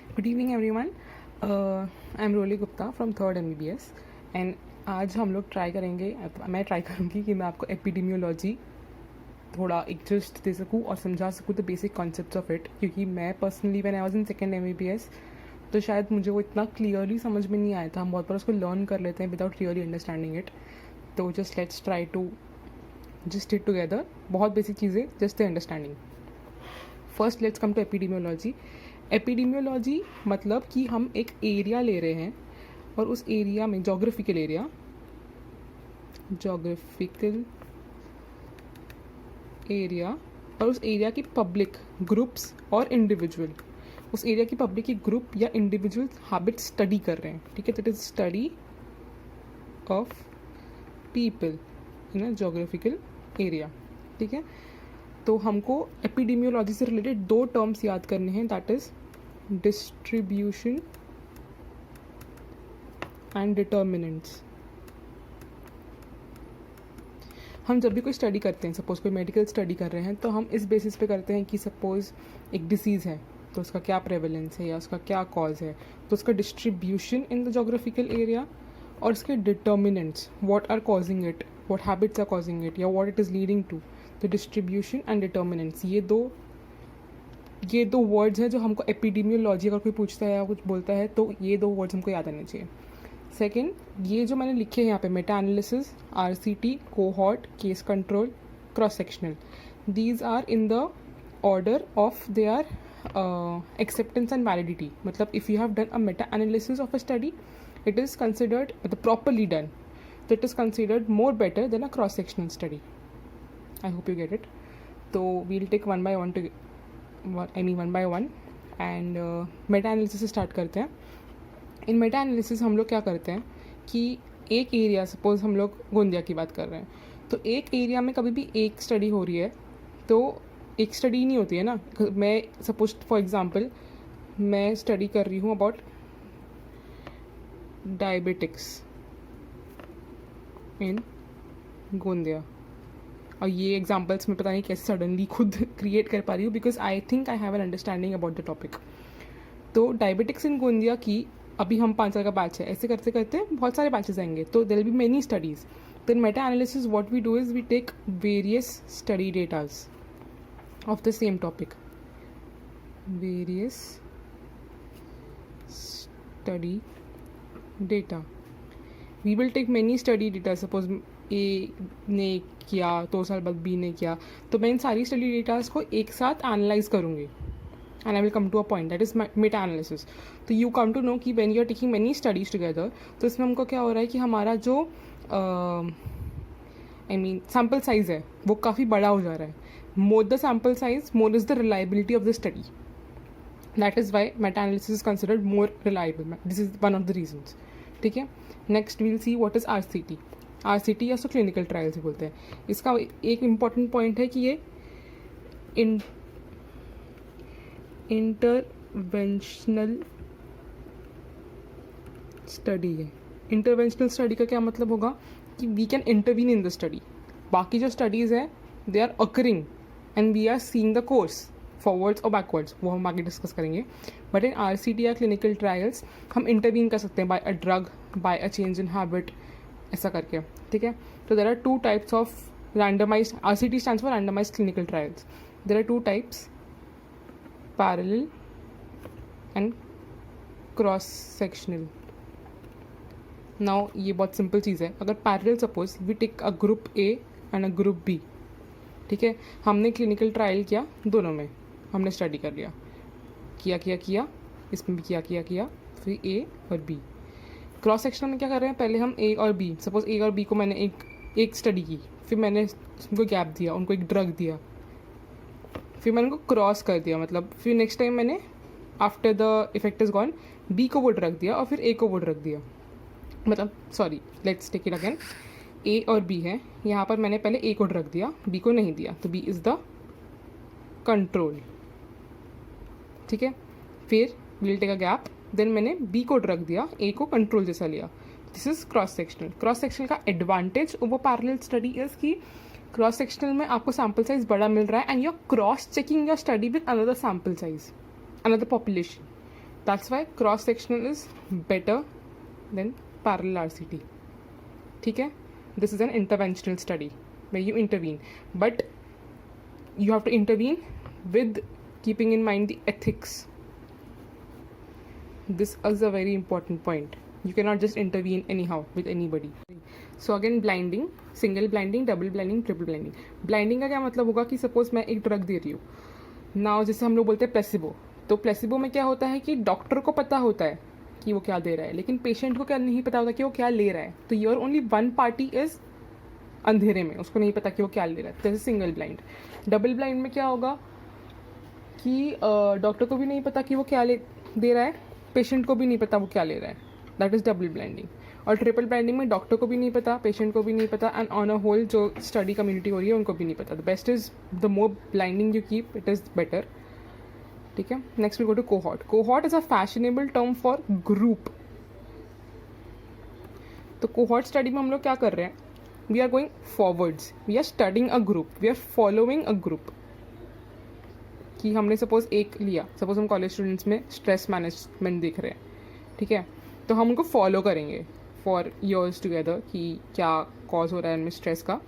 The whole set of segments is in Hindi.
Good evening everyone. I am Roli Gupta from third MBBS and आज हम लोग ट्राई करेंगे, मैं ट्राई करूँगी कि मैं आपको एपिडेमियोलॉजी थोड़ा एक जस्ट दे सकूँ और समझा सकूँ the basic concepts of it, क्योंकि मैं personally when I was in second MBBS तो शायद मुझे वो इतना क्लियरली समझ में नहीं आया था। हम बहुत बार उसको लर्न कर लेते हैं विदाउट रियली अंडरस्टैंडिंग इट। तो just let's try to just it together. बहुत बेसिक चीज़ें, just the understanding. First let's come to epidemiology. Epidemiology मतलब कि हम एक एरिया ले रहे हैं और उस एरिया में जोग्राफिकल एरिया और उस एरिया की पब्लिक ग्रुप्स और इंडिविजुअल, उस एरिया की पब्लिक की ग्रुप या इंडिविजुअल हैबिट स्टडी कर रहे हैं। ठीक है, that is study of people in a geographical area. ठीक है, तो हमको एपिडेमियोलॉजी से रिलेटेड दो टर्म्स याद करने हैं, that is distribution and determinants. हम जब भी कोई स्टडी करते हैं, सपोज कोई मेडिकल स्टडी कर रहे हैं, तो हम इस बेसिस पे करते हैं कि सपोज एक डिसीज़ है तो उसका क्या प्रेवलेंस है या उसका क्या कॉज है, तो उसका distribution in the geographical area और उसके determinants, what are causing it, what habits are causing it या what it is leading to. तो डिस्ट्रीब्यूशन एंड डिटर्मिनेंट्स, ये दो वर्ड्स हैं जो हमको एपिडेमियोलॉजी अगर कोई पूछता है या कुछ बोलता है तो ये दो वर्ड्स हमको याद आने चाहिए। सेकेंड, ये जो मैंने लिखे हैं यहाँ पे, meta analysis, RCT, cohort, case control, cross sectional, these are in the order of their acceptance and validity. मतलब if you have done a meta analysis of a study, it is considered मतलब प्रॉपरली डन, तो it is considered more better than a cross sectional study. I hope you get it. तो we'll take one by one and meta analysis से स्टार्ट करते हैं। इन मेटा एनालिसिस हम लोग क्या करते हैं कि एक एरिया, सपोज हम लोग गोंदिया की बात कर रहे हैं, तो एक एरिया में कभी भी एक स्टडी हो रही है तो एक स्टडी नहीं होती है ना। मैं सपोज फॉर एग्जांपल मैं स्टडी कर रही हूँ अबाउट डायबिटिक्स इन गोंदिया, और ये एग्जांपल्स मैं पता नहीं कैसे सडनली खुद क्रिएट कर पा रही हूँ, because I think I have an understanding about the topic. तो डायबिटिक्स इन गोंदिया की अभी हम 5 साल का बैच है, ऐसे करते करते बहुत सारे बैचेस आएंगे, तो there will be many studies. तो in meta analysis what we do is we take various study datas of the same topic, various study data. We will take many study data, suppose A ने किया 2 साल बाद बी ने किया, तो मैं इन सारी स्टडी डेटाज को एक साथ एनालाइज करूँगी and I will come to a point that is meta analysis. तो you come to know कि when you are taking many studies together, तो इसमें हमको क्या हो रहा है कि हमारा जो sample size है वो काफ़ी बड़ा हो जा रहा है. More the sample size, more is the reliability of the study. That is why meta analysis is considered more reliable. This is one of the reasons. ठीक है. Next we will see what is RCT. RCT या तो clinical trials ही बोलते हैं. इसका एक important point है कि ये इंटरवेंशनल स्टडी है. इंटरवेंशनल स्टडी का क्या मतलब होगा कि we can intervene in the study. बाकी जो स्टडीज़ है they are occurring and we are seeing the course forwards और बैकवर्ड्स, वो हम आगे डिस्कस करेंगे. बट इन RCT या क्लिनिकल ट्रायल्स हम इंटरवीन कर सकते हैं by a drug, by a change in habit, ऐसा करके. ठीक है. तो there are 2 types of randomised. RCT stands for randomised clinical trials. There are 2 types, parallel and cross sectional. Now ये बहुत सिंपल चीज़ है. अगर parallel suppose we take a group A and a group B, ठीक है, हमने क्लिनिकल ट्रायल किया, दोनों में हमने स्टडी कर लिया, किया इसमें भी किया, फिर A और B. क्रॉस सेक्शन में क्या कर रहे हैं, पहले हम A और B, सपोज A और B को मैंने एक स्टडी की, फिर मैंने उनको गैप दिया, उनको एक ड्रग दिया, फिर मैंने उनको क्रॉस कर दिया, मतलब फिर नेक्स्ट टाइम मैंने after the effect is gonna be को वो ड्रग दिया और फिर ए को वो ड्रग दिया. मतलब sorry, let's take it again. A और बी है, यहाँ पर मैंने पहले ए को ड्रग दिया, बी को नहीं दिया, तो बी इज़ द कंट्रोल. ठीक है. फिर we'll take a gap, then मैंने बी को ड्रग दिया, ए को कंट्रोल जैसा लिया. This is cross sectional. Cross sectional का advantage over parallel study is कि क्रॉस सेक्शनल में आपको सैम्पल साइज बड़ा मिल रहा है and you are cross checking your study with another sample size, another population. That's why cross sectional is better than parallel RCT. ठीक है, this is an interventional study where you intervene, but you have to intervene with keeping in mind the ethics. This is a very important point. You cannot just intervene anyhow with anybody. So again, blinding, single blinding, double blinding, triple blinding. Blinding का क्या मतलब होगा कि सपोज मैं एक ड्रग दे रही हूँ नाउ, जैसे हम लोग बोलते हैं प्लेसिबो. तो प्लेसिबो में क्या होता है कि डॉक्टर को पता होता है कि वो क्या दे रहा है, लेकिन पेशेंट को क्या नहीं पता होता कि वो क्या ले रहा है. तो your only one party is अंधेरे में, उसको नहीं पता कि वो क्या ले रहा है. जैसे सिंगल ब्लाइंड. डबल ब्लाइंड में क्या होगा कि डॉक्टर को भी नहीं पता कि वो क्या दे रहा है, पेशेंट को भी नहीं पता वो क्या ले रहा है. That is double blinding. और ट्रिपल ब्लाइंडिंग में डॉक्टर को भी नहीं पता, पेशेंट को भी नहीं पता, एंड ऑन अ होल जो स्टडी कम्युनिटी हो रही है उनको भी नहीं पता. The best is the more blinding you keep, it is better. ठीक है, next we go to cohort. Cohort is a fashionable term for group. तो कोहॉर्ट स्टडी में हम लोग क्या कर रहे हैं, we are going forwards, we are studying a group, we are following a group. कि हमने सपोज एक लिया, सपोज हम कॉलेज स्टूडेंट्स में स्ट्रेस मैनेजमेंट देख रहे हैं. ठीक है, तो हम उनको फॉलो करेंगे फॉर ईयर्स टुगेदर कि क्या कॉज हो रहा है उनमें स्ट्रेस का.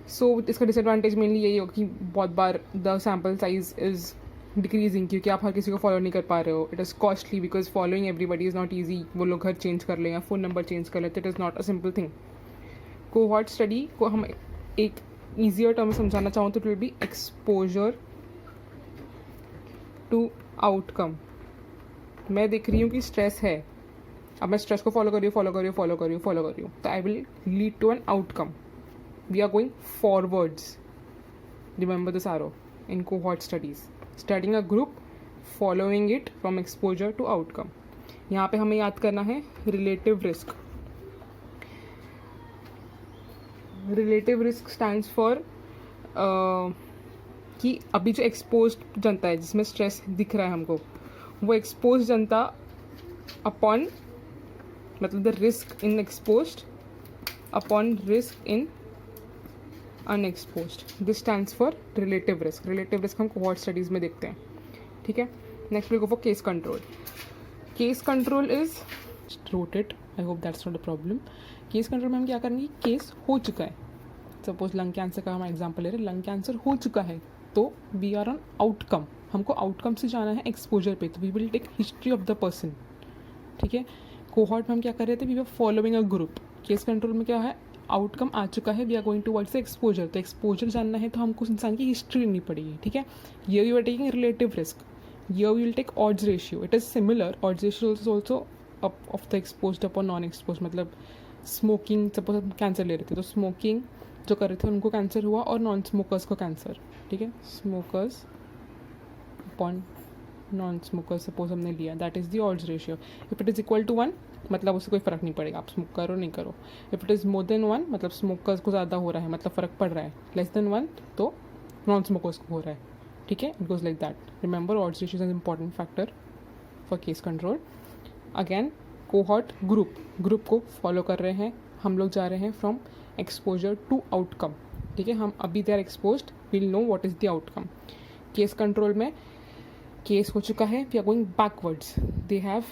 सो इसका डिसएडवांटेज मेनली यही होगा कि बहुत बार the sample size is decreasing, क्योंकि आप हर किसी को फॉलो नहीं कर पा रहे हो. It is costly because following everybody is not easy. वो लोग घर चेंज कर लें या फ़ोन नंबर चेंज कर लेते, it is not a simple thing. Cohort study को हम एक ईजियर टर्म में समझाना चाहूँ तो it will be exposure to outcome. मैं देख रही हूँ कि स्ट्रेस है, अब मैं स्ट्रेस को फॉलो कर रही हूँ, तो I will lead to an outcome. We are going forwards. Remember this arrow in cohort studies. Studying a group, following it from exposure to outcome. यहाँ पे हमें याद करना है relative risk. Relative risk stands for कि अभी जो एक्सपोज जनता है जिसमें स्ट्रेस दिख रहा है हमको, वो एक्सपोज जनता अपॉन, मतलब the risk in exposed upon risk in unexposed. This stands for relative risk. Relative risk हम कोहॉर्ट स्टडीज़ में देखते हैं. ठीक है, next we go for case control. Case control is rotated, I hope that's not a problem. Case control में हम क्या करेंगे, केस हो चुका है, सपोज लंग कैंसर का हम एग्जांपल ले रहे हैं, लंग कैंसर हो चुका है, तो वी आर ऑन आउटकम. हमको आउटकम से जाना है एक्सपोजर पे, तो we will take history of the person. ठीक है, कोहॉर्ट में हम क्या कर रहे थे, we are following a group. Case control में क्या है, आउटकम आ चुका है, we are going towards exposure. तो एक्सपोजर जानना है तो हमको उस इंसान की हिस्ट्री लेनी पड़ेगी. ठीक है, ये you are taking relative risk. ये we will take odds ratio. It is similar. Odds ratio is also of the exposed upon non expose. मतलब स्मोकिंग, सपोज हम कैंसर ले रहे थे तो स्मोकिंग जो कर रहे थे उनको कैंसर हुआ और नॉन स्मोकर्स को कैंसर. ठीक है, smokers upon non smokers suppose हमने लिया, that is the odds ratio. If it is equal to 1 मतलब उससे कोई फ़र्क नहीं पड़ेगा, आप स्मोक करो नहीं करो. If it is more than 1 मतलब स्मोकर्स को ज़्यादा हो रहा है, मतलब फ़र्क पड़ रहा है. लेस देन 1 तो नॉन स्मोकर्स को हो रहा है. ठीक है, it goes like that. Remember odds ratio is an important factor for case control. Again cohort group को फॉलो कर रहे हैं हम लोग, जा रहे हैं फ्रॉम एक्सपोजर टू आउटकम. ठीक है, हम अभी they are exposed, will know what is the outcome. Case control में केस हो चुका है, we are going backwards. They have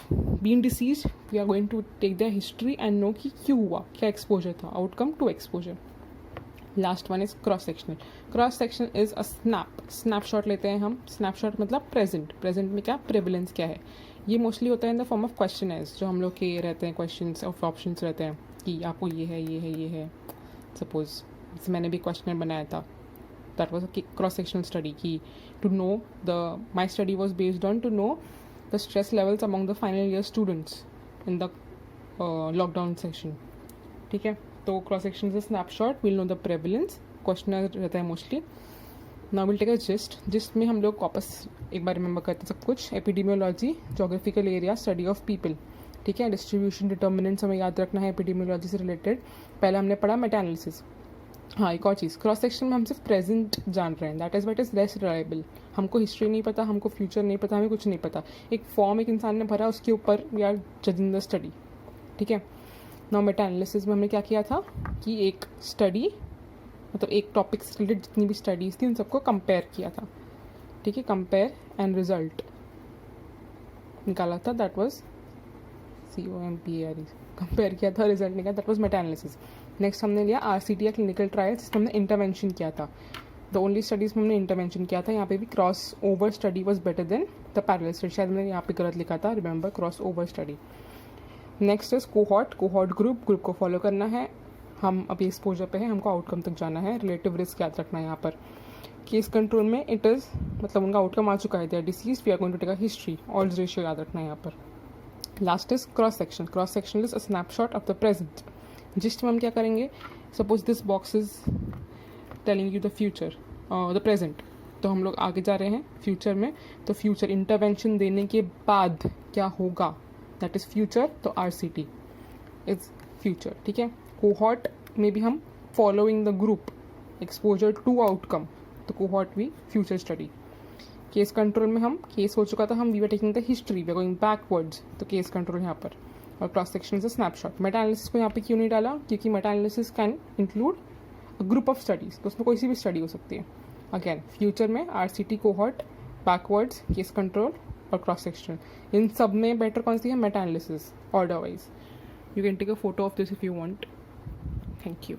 been diseased, we are going to take their history and know कि क्यों हुआ, क्या एक्सपोजर था, outcome to exposure. Last one is cross sectional. Cross section is a snapshot लेते हैं हम. स्नैपशॉट मतलब प्रेजेंट में क्या प्रेवलेंस क्या है. ये मोस्टली होता है in the form of questioners, जो हम लोग के रहते हैं, क्वेश्चंस ऑफ ऑप्शंस रहते हैं कि आपको ये है. सपोज मैंने भी क्वेश्चनर बनाया था, that was a cross sectional study की to know my study was based on to know the stress levels among the final year students in the lockdown section. ठीक है, तो cross section is snapshot, we'll know the prevalence. Questionnaire रहता है mostly. Now we'll take a gist में हम लोग वापस एक बार रिमेंबर करते सब कुछ. Epidemiology, geographical area, study of people. ठीक है, डिस्ट्रीब्यूशन डिटर्मिनेंट्स हमें याद रखना है एपिडेमियोलॉजी से रिलेटेड. पहले हमने पढ़ा मेटा एनालिसिस. हाँ, एक और चीज़, क्रॉस सेक्शन में हम सिर्फ प्रेजेंट जान रहे हैं, that is what is less reliable. हमको हिस्ट्री नहीं पता, हमको फ्यूचर नहीं पता, हमें कुछ नहीं पता. एक फॉर्म एक इंसान ने भरा, उसके ऊपर we are judging the study. ठीक है, नाउ मेटा एनालिसिस में हमने क्या किया था कि एक स्टडी मतलब एक टॉपिक से रिलेटेड जितनी भी स्टडीज़ थी उन सबको कंपेयर किया था. ठीक है, कंपेयर एंड रिजल्ट. निकाला था, दैट वाज COMPARE, कंपेयर किया था, रिजल्ट निकाला, that was Meta analysis. Next हमने लिया RCT या क्लिनिकल ट्रायल्स, जिसमें हमने इंटरवेंशन किया था। द ओनली स्टडीज में हमने इंटरवेंशन किया था। यहाँ पे भी cross over study was better than the parallel study, शायद मैंने यहाँ पे गलत लिखा था, remember cross over study. Next is cohort group को फॉलो करना है। हम अभी एक्सपोजर पे है, हमको आउटकम तक जाना है। रिलेटिव रिस्क याद रखना है यहाँ पर। केस कंट्रोल में इट इज़ मतलब उनका आउटकम आ चुका है, they are disease, we are going to take a history, odds ratio याद रखना है यहाँ पर। Last is cross section is a snapshot of the present. Gist में हम क्या करेंगे, suppose this box is telling you the future, the present, तो हम लोग आगे जा रहे हैं फ्यूचर में, तो फ्यूचर इंटरवेंशन देने के बाद क्या होगा, दैट इज़ फ्यूचर, तो RCT इज फ्यूचर, ठीक है। कोहॉर्ट में भी हम following the group, exposure to outcome, तो कोहॉर्ट भी फ्यूचर स्टडी। केस कंट्रोल में हम केस हो चुका था, हम we are taking the history, we are going backwards, तो केस कंट्रोल यहाँ पर। और cross section is a snapshot. Meta analysis को यहाँ पे क्यों नहीं डाला, क्योंकि meta analysis can include a group of studies, तो उसमें कोई सी भी स्टडी हो सकती है। अगेन फ्यूचर में RCT, cohort, backwards, case control और क्रॉस सेक्शन, इन सब में बेटर कौन सी है, meta analysis order wise. You can take a photo of this if you want. Thank you.